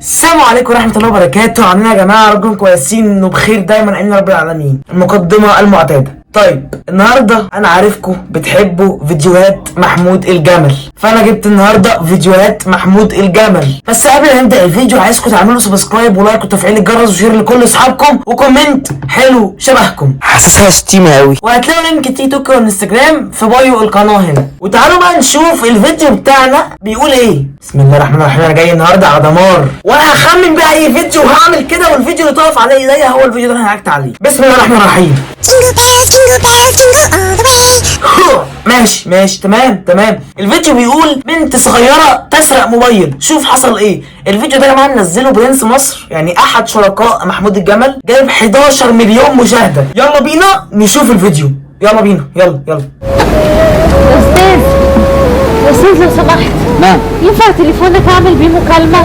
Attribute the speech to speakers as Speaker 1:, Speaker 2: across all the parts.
Speaker 1: السلام عليكم ورحمة الله وبركاته. عاملين يا جماعة؟ رجل كويسين وبخير دايما امين رب العالمين. المقدمة المعتادة. طيب النهارده انا عارفكم بتحبوا فيديوهات محمود الجمل، فانا جبت النهارده فيديوهات محمود الجمل. بس قبل ما نبدا الفيديو عايزكم تعملوا سبسكرايب ولايك وتفعيل الجرس وشير لكل اصحابكم وكومنت حلو شبهكم، حاسسها شتيمه قوي. وهتلاقوا لينك تيك توك والانستجرام في بايو القناه هنا. وتعالوا بقى نشوف الفيديو بتاعنا بيقول ايه. بسم الله الرحمن الرحيم. انا جاي النهارده على دمار، وانا هخمن بقى اي فيديو وهعمل كده، والفيديو اللي تقف عليه ايديا هو الفيديو اللي انا هاكت عليه. بسم الله الرحمن الرحيم. ماشي تمام. الفيديو بيقول بنت صغيرة تسرق موبايل. شوف حصل ايه. الفيديو ده يا جماعة منزله برنس مصر، يعني احد شركاء محمود الجمل، جايب 11 مليون مشاهدة. يلا بينا نشوف الفيديو. يلا بينا يلا.
Speaker 2: استاذ لو سمحت.
Speaker 3: نعم.
Speaker 2: ينفع تليفونك اعمل بيه مكالمة؟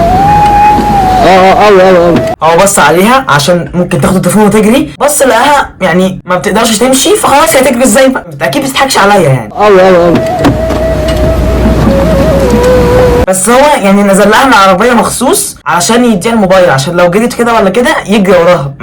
Speaker 1: هو بص عليها عشان ممكن تاخد التليفون وتجري، بص لقاها يعني ما بتقدرش تمشي، فخلاص هي هتجري ازاي بقى؟ اكيد بتضحكش عليا يعني. بس هو يعني نزل لها من العربيه مخصوص علشان يديها الموبايل، عشان لو جريت كده ولا كده يجري وراها،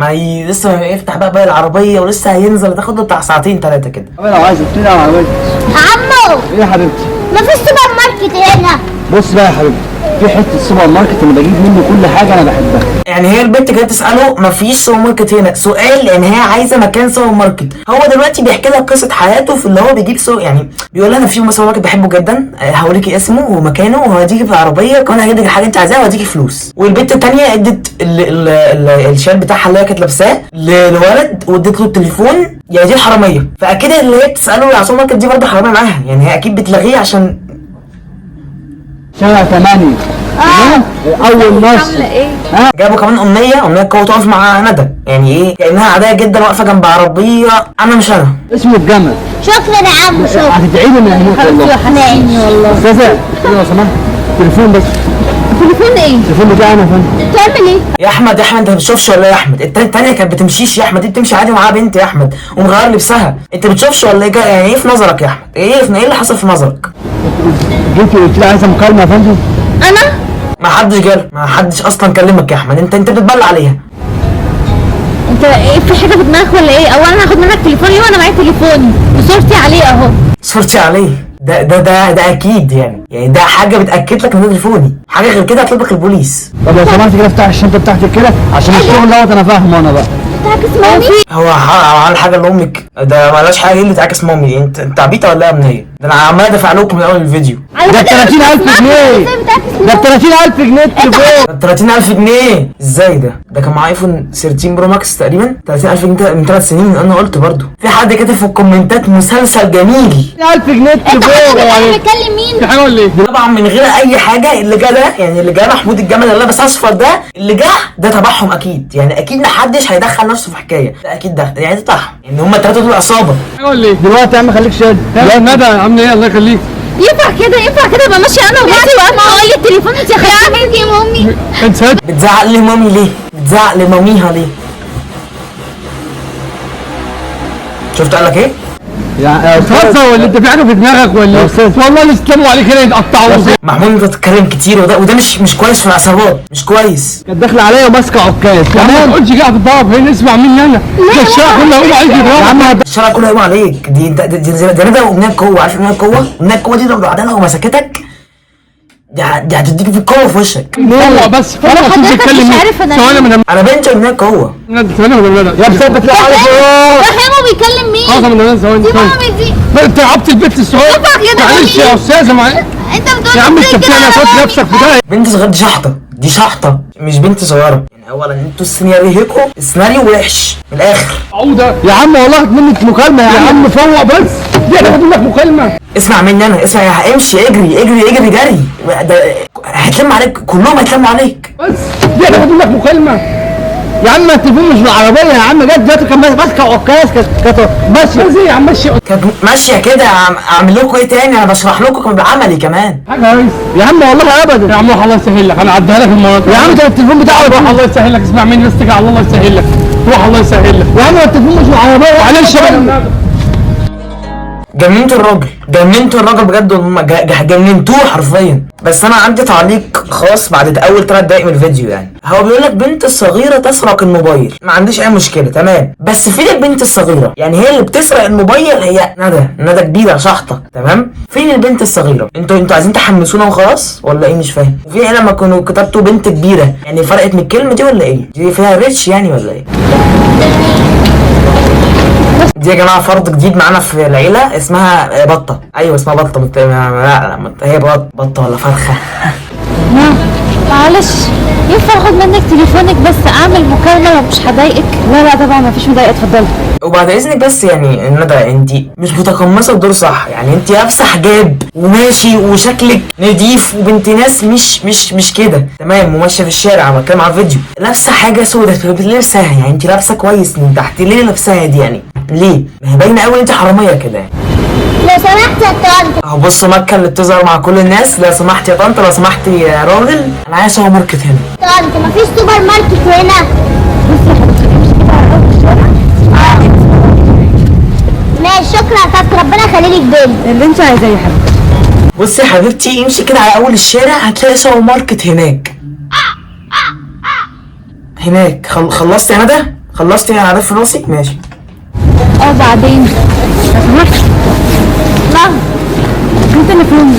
Speaker 1: لسه يفتح بقى العربيه ولسه هينزل، تاخد له بتاع ساعتين 3 كده.
Speaker 3: لو عايز تطلع على العربيه.
Speaker 4: عمو
Speaker 3: ايه يا حبيبتي؟
Speaker 4: مفيش سوبر ماركت هنا.
Speaker 3: بص بقى يا حبيبتي، في حته سوبر ماركت اللي بجيب منه كل حاجه انا بحبها.
Speaker 1: يعني هي البنت كانت تساله مفيش سوبر ماركت هنا، سؤال لان هي عايزه مكان سوبر ماركت. هو دلوقتي بيحكي لها قصه حياته في اللي هو بيجيب يعني بيقول لها انا في سوبر ماركت بحبه جدا، هوريكي اسمه ومكانه وهديكي في العربيه كمان، هجيب لك الحاجه انت عايزاها وهديكي فلوس. والبنت الثانيه ادت الشال بتاعها اللي هي كانت لابساه للولد وادت له التليفون. يعني دي الحراميه، فاكيد اللي هي بتساله على السوبر ماركت دي برضه حراميه معاها، يعني هي اكيد بتلغيه عشان
Speaker 3: شارع 8 اول ناس
Speaker 1: جابوا كمان امنيه قوه تقف مع ندى، يعني ايه كانها عاديه جدا واقفه جنب عربيه. انا مش انا
Speaker 3: اسمه الجمل.
Speaker 4: شكرا يا عم. شكرا.
Speaker 3: هتدعي لي من هناك والله.
Speaker 4: حناني والله.
Speaker 3: استاذه لو سمحت تليفون بس.
Speaker 4: تليفون ايه؟
Speaker 3: التليفون بتاعي انا يا فندم.
Speaker 4: بتعمل ايه؟
Speaker 1: يا احمد انت ما بتشوفش ولا ايه يا احمد؟ التانية كانت بتمشيش يا احمد، دي بتمشي عادي معاها بنت يا احمد ومغير لبسها. انت بتشوفش ولا ايه؟ يعني ايه في نظرك يا احمد؟ ايه اللي حصل في نظرك؟
Speaker 3: جيتي قلت لي عايزه مكالمه يا فندم.
Speaker 4: انا؟
Speaker 1: ما حدش اصلا كلمك يا احمد. انت بتتبلع عليها.
Speaker 2: انت ايه في حاجة في دماغك ولا ايه؟ اولا هاخد منك تليفوني وانا معايا تليفوني وصورتي عليه اهو.
Speaker 1: صورتي عليه؟ ده اكيد يعني ده حاجه بتاكد لك ان ده تليفوني، حاجه غير كده هتطلب لك البوليس.
Speaker 3: طب لو سمحت كده افتح الشنطه بتاعتك كده عشان الشغل دوت انا فاهمه انا بقى.
Speaker 4: تعكس مامي؟
Speaker 1: هو عمل حاجه لامك؟ ده مالهاش حاجه. ايه اللي تعاكس مامي؟ انت عبيطه ولا ايه يا امنيه؟ ده انا عمال ادافع لكم من اول الفيديو.
Speaker 3: ده ب 30000 جنيه. ده ب 30000 جنيه التليفون.
Speaker 1: 30000 جنيه ازاي؟ ده كان معاه ايفون 13 برو ماكس تقريبا. 30000 جنيه من 3 سنين. انا قلت برضو في حد كاتب في الكومنتات مسلسل جميل.
Speaker 3: 1000 جنيه التليفون.
Speaker 4: يعني بتكلم مين؟
Speaker 3: في حاجه ولا ايه؟
Speaker 1: طبعا من غير اي حاجه. اللي جه ده يعني اللي جه محمود الجمل اللي لابس اصفر ده ده تبعهم اكيد. يعني اكيد محدش هيدخل نفسه في حكايه. ده اكيد ده يعني تبعهم، ان هم الثلاثه دول عصابه.
Speaker 3: حاجه ولا ايه؟ دلوقتي يا عم خليك شاد. يا ندى عامله ايه؟ الله يخليك.
Speaker 2: ينفع كده ابقى ماشية انا وبنتي وانا اقول لي التليفون انت يا
Speaker 4: عملت يا مامي؟
Speaker 3: انت ساد.
Speaker 1: بتزعق لمامي ليه؟ بتزعق لماميها ليه؟ شفت قال لك ايه؟
Speaker 3: يا استاذ ولا انت في حاجه في دماغك ولا ايه؟ والله يسلموا عليك هنا يتقطعوا.
Speaker 1: محمود انت بتتكلم كتير وده مش كويس في العصابات، مش كويس.
Speaker 3: كانت داخله عليا وماسكه عكاز كمان. ما تقولش كده هتتضرب هنا. اسمع مني انا. ده الشارع كله هيقوم عليك يا عم.
Speaker 1: الشارع كله هيقوم عليك. دي ندى وامنيه القوه. عارف امنيه القوه؟ امنيه القوه دي لو بعدها ومسكتك دي هتديك في القوه في وشك.
Speaker 3: هو بس
Speaker 2: حضرتك مش عارف انا
Speaker 3: ثواني
Speaker 1: انا بنت امنيه القوه.
Speaker 3: ثواني يا بسبب لا عارف ايه.
Speaker 4: فهمه بيكلم مين؟
Speaker 3: خلاص من ثواني.
Speaker 4: دي مامي دي.
Speaker 3: انت عبت البت الصغيره. معلش يا استاذه
Speaker 4: انت بتقول
Speaker 3: يا عم انت بتعمل نفسك في ده.
Speaker 1: بنت صغيره دي شحطه مش بنت صغيره. يعني اولا انتوا السيناريو وحش من الاخر.
Speaker 3: عوده يا عم والله منك مكالمه يا عم. فوق بس دي انا بقول لك مكالمه.
Speaker 1: اسمع مني انا. اسمع امشي اجري جري. ده هيتلم عليك كلهم هيتلموا عليك.
Speaker 3: بس دي انا بقول لك مكالمه يا عم. التليفون مش بالعربيه يا عم. جت دلوقتي كان ماسكه عكاز. كانت ماشيه ازاي يا عم؟
Speaker 1: كانت ماشيه كده. اعمل لكم ايه تاني؟ انا بشرح لكم بعملي كمان.
Speaker 3: حاجه يا ريس يا عم والله ابدا. يا عم روح الله يسهل لك. انا عديها لك المره يا عم. كان التليفون بتاعه. روح الله يسهل لك. اسمع مني بس على الله يسهل لك. روح الله يسهل لك يا عم. التليفون مش بالعربيه. معلش
Speaker 1: جننتوا الراجل، جننتوا الراجل بجد، جننتوه حرفيا. بس انا عندي تعليق خاص بعد اول 3 دقايق من الفيديو. يعني هو بيقول لك بنت الصغيره تسرق الموبايل، ما عنديش اي مشكله تمام، بس فين البنت الصغيره؟ يعني هي اللي بتسرق الموبايل هي ندى كبيره شحطه تمام، فين البنت الصغيره؟ انتوا عايزين تحمسونا وخلاص ولا ايه؟ مش فاهم. وفي هنا لما كنتوا كتبتوا بنت كبيره يعني فرقت من الكلمه دي ولا ايه؟ دي فيها ريتش يعني ولا ايه؟ دي يا جماعه فرد جديد معانا في العيله اسمها بطه. ايوه اسمها بطه لا هي بطه ولا فرخه؟
Speaker 2: معلش ينفع اخد منك تليفونك بس اعمل مكالمه لو مش هضايقك؟ لا طبعا مفيش مضايقه، اتفضلي.
Speaker 1: وبعد اذنك بس يعني ندى انت مش متقمصه الدور صح. يعني انت لابسه حجاب وماشي وشكلك نضيف وبنت ناس مش كده تمام، وماشيه في الشارع بتكلم على الفيديو لابسه حاجه سودة لابساها. يعني انت لابسه كويس من تحت، ليه لابساها دي يعني؟ ليه؟ ما هي باينه قوي انت حراميه كده يعني.
Speaker 4: لو سمحت يا طنط.
Speaker 1: اهو بصوا مكه اللي بتظهر مع كل الناس. لو سمحت يا طنط، لو سمحت يا راجل، انا عايز سوبر ماركت هنا.
Speaker 4: طنط مفيش سوبر ماركت هنا.
Speaker 2: بصي يا حبيبتي امشي كده على اول الشارع.
Speaker 4: ماشي شكرا يا طنط، ربنا يخليلك بالي.
Speaker 2: اللي انت عايزاه يا حبيبتي.
Speaker 1: بصي يا حبيبتي امشي كده على اول الشارع هتلاقي سوبر ماركت هناك. هناك خلصت يا ندى؟ خلصتي على راسي؟ ماشي.
Speaker 2: بعدين لو سمحت. نعم انت تليفوني.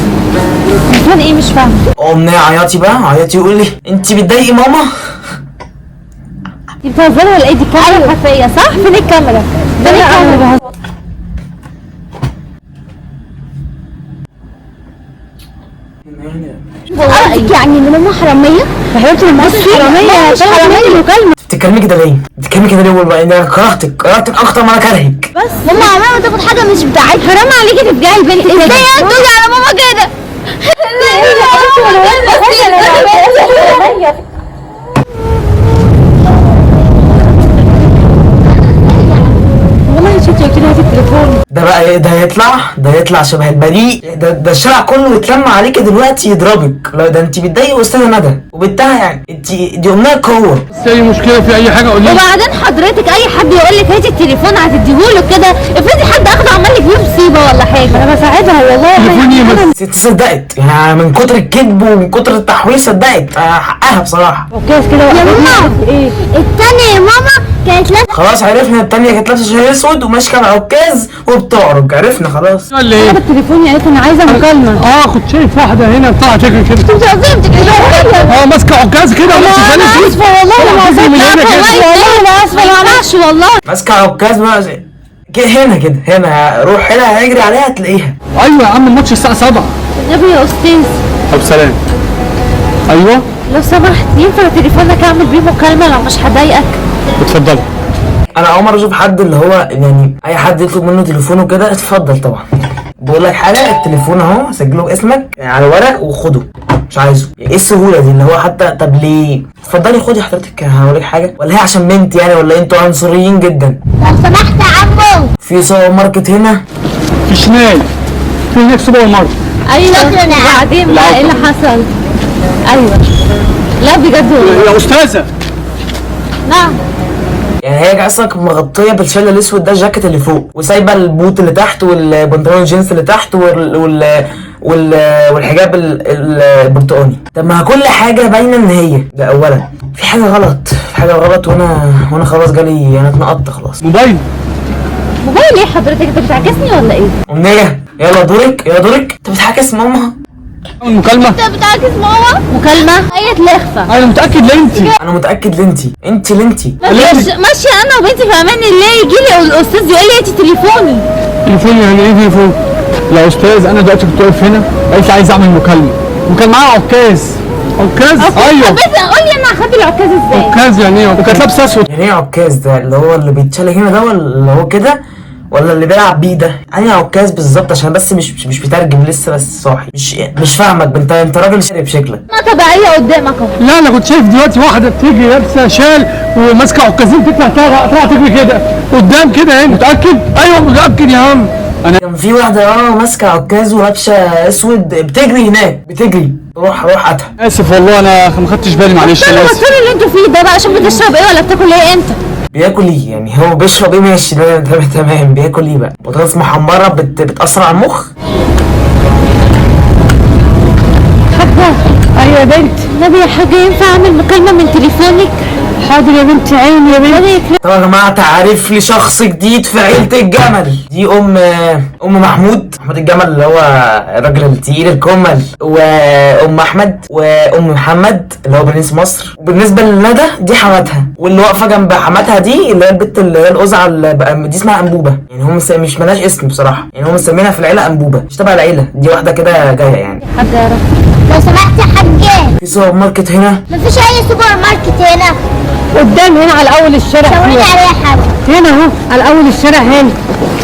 Speaker 2: تليفون ايه؟ مش فاهمه.
Speaker 1: امنيه عيطي بقى، عيطي يقول لي انت بتضايقي ماما.
Speaker 2: انت بتهزري ولا ايه؟ دي كاميرا خفيه صح؟ فين الكاميرا؟ فين الكاميرا؟
Speaker 4: قصدك يعني ان ماما حراميه؟
Speaker 2: يا حبيبتي لما قلت حراميه
Speaker 4: مش حراميه.
Speaker 2: مكالمه.
Speaker 1: بتتكلمي كده ليه؟ بتتكلمي كده ليه؟ والله انا كرهتك اكتر ما انا كارهك.
Speaker 2: بس
Speaker 4: ماما عمرها ما تاخد حاجه مش بتاعتها.
Speaker 2: حرام عليكي تفجعي البنت.
Speaker 4: ازاي انت تقولي على ماما كده؟
Speaker 2: والله شفتي قلت لها هاتي التليفون.
Speaker 1: ده بقى ايه؟ ده هيطلع شبه البريء. ده الشارع كله يتلم عليكي دلوقتي يضربك. لا ده انت بتضايقي استاذه ندى وبنتها. يعني انت دي امنيه قوه.
Speaker 3: بس اي مشكله في اي حاجه قولي لي.
Speaker 2: وبعدين حضرتك اي حد يقول لك هاتي التليفون هتديهوله كده؟ افرضي حد اخده عمل لك بيه مصيبه ولا حاجه. انا بساعدها والله.
Speaker 3: تليفوني بس.
Speaker 1: صدقت يعني من كتر الكذب ومن كتر التحويل صدقت. حقها بصراحه.
Speaker 2: اوكي كده
Speaker 4: يا ماما
Speaker 2: ايه؟
Speaker 4: التانية يا ماما كانت لابسه.
Speaker 1: خلاص عرفنا التانية كانت لابسه شاي اسود وماشيه على عكاز وبتعرج. عرفنا خلاص.
Speaker 3: ولا ايه؟
Speaker 2: انا التليفون يا ريت انا عايزه مكالمه.
Speaker 3: كنت شايف واحده هنا طالعه تجري كده.
Speaker 2: مش قصدي بتكلمي.
Speaker 3: ماسكه عكاز كده ولا
Speaker 2: انا اسفه والله انا
Speaker 3: من هنا كده.
Speaker 2: والله انا اسفه ما اعرفش والله.
Speaker 1: ماسكه عكاز بقى كده هنا روح هنا هيجري عليها هتلاقيها.
Speaker 3: ايوه يا عم الماتش الساعه 7.
Speaker 2: النبي يا استاذ
Speaker 3: طب سلام. ايوه
Speaker 2: لو سمحت ينفع تليفونك اعمل بيه مكالمه لو مش هضايقك؟
Speaker 3: اتفضل.
Speaker 1: انا اول مره اشوف حد اللي هو يعني اي حد يطلب منه تليفونه كده. اتفضل طبعا. بقول لك حاجه، التليفون اهو سجله باسمك على ورق وخده. مش عايزه. ايه السهوله دي اللي هو حتى؟ طب ليه؟ اتفضلي خدي حضرتك. هوريك حاجه ولا هي عشان بنت يعني ولا انتوا عنصريين جدا؟
Speaker 4: لو سمحت يا عمو.
Speaker 1: في سوبر ماركت هنا
Speaker 3: في شمال في هناك سوبر ماركت.
Speaker 2: ايوه وبعدين بقى ايه اللي حصل؟ ايوه لا بجد والله.
Speaker 3: يا استاذه
Speaker 2: نعم.
Speaker 1: يعني هي اصلا مغطيه بالشال الاسود ده الجاكيت اللي فوق وسايبه البوت اللي تحت والبنطلون الجينز اللي تحت والحجاب البرتقاني. طب ما كل حاجه باينه ان هي ده. اولا في حاجه غلط وانا خلاص جالي انا اتنقطت خلاص.
Speaker 3: موبايل
Speaker 2: موبايل ايه حضرتك؟ انت بتعكسني ولا ايه؟
Speaker 1: امنيه يلا دورك انت بتحاكس ماما.
Speaker 3: المكالمه.
Speaker 4: انت بتعكس ماما؟
Speaker 2: مكالمه؟ هي لخفه.
Speaker 3: انا متاكد لانتي.
Speaker 1: انا متاكد لانتي.
Speaker 2: ماشيه انا وبنتي في امان الله. يجي لي الاستاذ يقول لي هاتي تليفوني.
Speaker 3: تليفون يعني ايه تليفون؟ يا استاذ انا دلوقتي كنت واقف هنا قالت لي عايز اعمل مكالمه وكان معاها عكاز. ايوه.
Speaker 2: بس قول لي انا هاخد العكاز ازاي؟
Speaker 3: عكاز يعني ايه؟ وكانت لابسه اسود.
Speaker 1: يعني ايه عكاز ده؟ اللي هو اللي بيتشال هنا ده ولا اللي هو كده ولا اللي بيلعب بيه ده؟ انا عكاز بالظبط عشان بس مش بترجم لسه بس صاحي. مش فاهمك. انت راجل شارب شكلك.
Speaker 2: انا طبيعيه قدامك اهو.
Speaker 3: لا انا كنت شايف دلوقتي واحده بتجري لابسه شال وماسكه عكازين تطلع تجري كده قدام كده هنا. متاكد؟ ايوه متاكد يا عم.
Speaker 1: كان في واحده ماسكه عكاز ولابسه اسود بتجري هناك روح هاتها.
Speaker 3: اسف والله انا ما خدتش بالي معلش.
Speaker 2: استنى
Speaker 3: انا
Speaker 2: بس
Speaker 3: اسف.
Speaker 2: اللي انتوا فيه ده بقى. عشان بتشرب ايه ولا بتاكل ايه انت؟
Speaker 1: بياكل ايه يعني؟ هو بيشرب ايه؟ ماشي ده تمام. بياكل ايه بقى؟ بطاطس محمره بتاثر على المخ؟
Speaker 2: حاجة.
Speaker 3: ايوه يا بنت.
Speaker 2: نبي يا حاجة ينفع اعمل مكالمة من تليفونك؟
Speaker 3: حاضر يا بنت، عيني يا بنت.
Speaker 1: طبعا يا جماعه تعريف لشخص جديد في عيله الجمل. دي ام محمود الجمل اللي هو الراجل التقيل الكمل، وام احمد، وام محمد اللي هو برنس مصر. وبالنسبه لندى دي حماتها، واللي واقفه جنب حماتها دي اللي هي البت اللي هي القزعه دي اسمها انبوبه. يعني هم مش مالهاش اسم بصراحه، يعني هم مسمينها في العيله انبوبه، مش تبع العيله دي، واحده كده جايه يعني.
Speaker 2: حاجة يا رب.
Speaker 4: لو سمحت يا حاجة،
Speaker 1: في سوبر ماركت هنا؟
Speaker 4: مفيش اي سوبر ماركت هنا.
Speaker 3: قدام هنا على اول الشارع.
Speaker 4: شاوري
Speaker 3: فيه.
Speaker 4: عليا يا حاجة.
Speaker 3: هنا اهو على اول الشارع هنا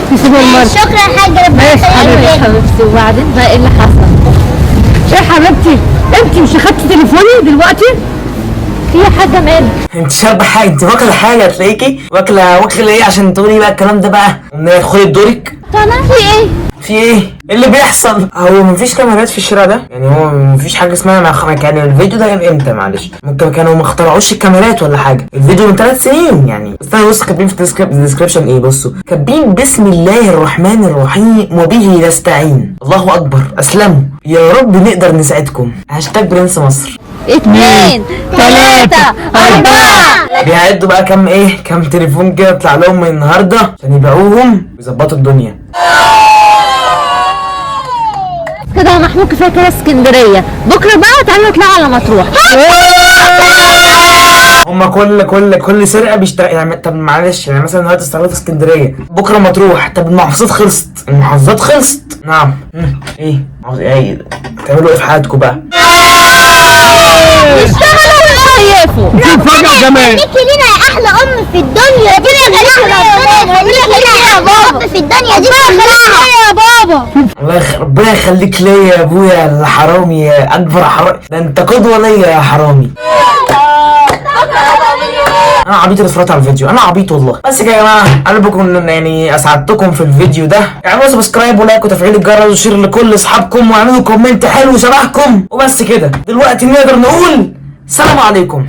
Speaker 3: في سوبر ماركت.
Speaker 4: شكرا يا حاجة، ربنا
Speaker 3: ماشي
Speaker 2: ايوه يا
Speaker 4: يخليك.
Speaker 2: حبيبتي. وبعدين بقى ايه اللي حصل؟
Speaker 3: ايه حبيبتي، انت مش اخدتي تليفوني دلوقتي؟
Speaker 2: في حاجة مال؟
Speaker 1: انت شاربه حاجه؟ انت واكله حاجه تلاقيكي واكله ايه عشان تقولي بقى الكلام ده بقى؟ خدي دورك.
Speaker 2: طالع في ايه؟
Speaker 1: في ايه؟ ايه اللي بيحصل؟ هو مفيش كاميرات في الشارع ده؟ يعني هو مفيش حاجه اسمها كان الفيديو ده جاب امتى؟ معلش ممكن كانوا ما اخترعوش الكاميرات ولا حاجه. الفيديو من 3 سنين يعني. استنى بص كاتبين في الديسكربشن ايه. بصوا كاتبين بسم الله الرحمن الرحيم وبه نستعين. الله اكبر. اسلموا يا رب نقدر نساعدكم. هاشتاج برنس مصر.
Speaker 2: 2 3 4.
Speaker 1: بيعدوا بقى كام تليفون كده طلع لهم من النهارده عشان يبيعوهم ويظبطوا الدنيا.
Speaker 2: كده يا محمود كفايه كده اسكندريه. بكره بقى تعالوا نطلع على مطروح.
Speaker 1: هما كل سرقه بيشتغل يعني. طب معلش يعني مثلا النهارده اشتغلت في اسكندريه، بكره مطروح. طب المحافظات خلصت. نعم. ايه تعملوا ايه في حياتكم بقى؟
Speaker 2: اشتغلوا ويصيفوا.
Speaker 3: فجأة كمان.
Speaker 4: خليكي لينا يا احلى ام في الدنيا دي. ربنا يخليكي لينا يا بابا في الدنيا دي كلها يا بابا.
Speaker 1: ربنا يخليك ليا يا ابويا الحرامي، يا اكبر حرامي. ده انت قدوه ليا يا حرامي. انا عبيط اللي اتفرجت على الفيديو، انا عبيط والله. بس كده يا جماعه، انا بكون يعني اسعدتكم في الفيديو ده. اعملوا سبسكرايب ولايك وتفعيل الجرس وشير لكل اصحابكم واعملوا كومنت حلو شبهكم. وبس كده دلوقتي نقدر نقول سلام عليكم.